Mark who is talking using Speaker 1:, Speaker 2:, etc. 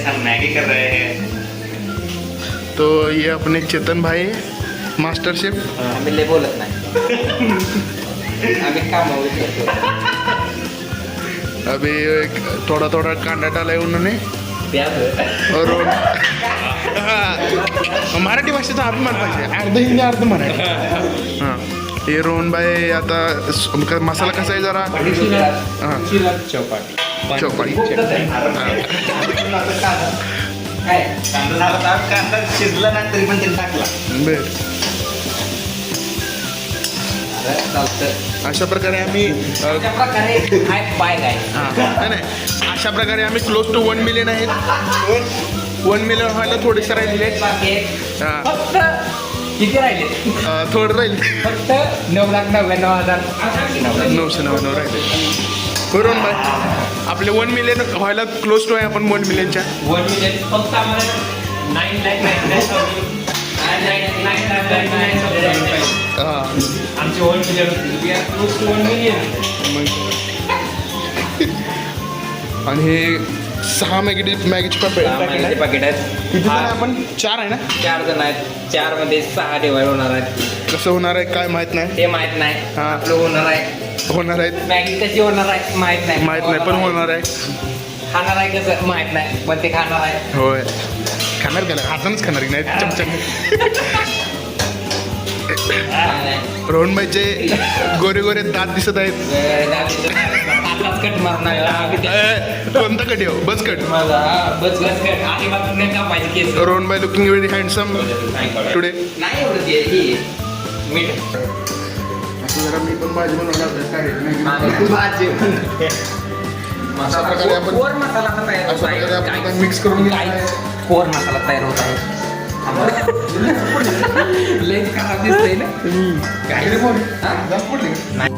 Speaker 1: सब Maggi कर रहे हैं।
Speaker 2: तो ये अपने चेतन भाई मास्टर शेफ।
Speaker 3: आम्ही लय बोलत नाही आम्ही कामावर करतो
Speaker 2: अभी थोड़ा थोड़ा कांदा डाला है उन्होंने और मराठी भाषेचा अभिमान पाहिजे अर्ध हिंदी अर्ध मराठी हां हे रोहन भाई आता मसाला कसा आहे जरा हां चौपाटी
Speaker 3: काय
Speaker 1: कांदा झाला तर कांदा शिजला नाही तरी पण त्यांनी टाकला.
Speaker 2: बर
Speaker 3: चालतं
Speaker 2: अशा प्रकारे आम्ही
Speaker 3: अशा प्रकारे हाय बाय काय
Speaker 2: हां नाही अशा प्रकारे आम्ही क्लोज टू 1 मिलियन आहेत 1 मिलियन व्हायला थोडेसे राहिले
Speaker 3: बाकी
Speaker 2: हां
Speaker 3: फक्त किती राहिले
Speaker 2: थोडं राहील
Speaker 3: फक्त
Speaker 2: 999 राहिले बरोबर भाई आपले 1 मिलियन व्हायला क्लोज टू आहे आपण 1 मिलियनच्या
Speaker 3: 1 मिलियन फक्त आम्हाला 9,99,999
Speaker 2: हां
Speaker 3: आमचे 1 मिलियन क्लोज टू 1 मिलियन
Speaker 2: आणि हे 6 मॅगीचे पाकिट
Speaker 3: पाकिट आहेत
Speaker 2: किती जण आहे आपण 4 आहे ना
Speaker 3: 4 जण आहेत 4 मध्ये 6 डिवाइड होणार आहेत
Speaker 2: कसं होणार आहे काय माहित नाही
Speaker 3: ते माहित नाही
Speaker 2: हा.
Speaker 3: आपलं होणार आहे
Speaker 2: होणार आहेत
Speaker 3: मॅगी कशी होणार आहे माहित नाही
Speaker 2: माहित नाही पण होणार आहे
Speaker 3: खाणार आहे कसं माहित नाही पण ते खाणार आहे
Speaker 2: होय खाणार गेला हातानंच खाणार की नाही चमचम रोहनबाईचे गोरे गोरे दात दिसत आहेत
Speaker 3: कट मारणार
Speaker 2: कोणता कट येऊ बस कट
Speaker 3: माझा बस बस कट आणि मग नाही का पाहिजे केस
Speaker 2: रोहनबाई लुकिंग व्हेरी हँडसम टुडे
Speaker 3: नाही एवढं ते ही मीठ
Speaker 2: असं जरा मी पण भाजी बनवणार
Speaker 3: भाजी
Speaker 2: अशा प्रकारे आपण
Speaker 3: कोर मसाला आता तयार होत
Speaker 2: अशा प्रकारे आपण
Speaker 3: आहे
Speaker 2: मिक्स करून
Speaker 3: काय कोर मसाला तयार होत आहे लय खराब दिसतंय ना काय नाही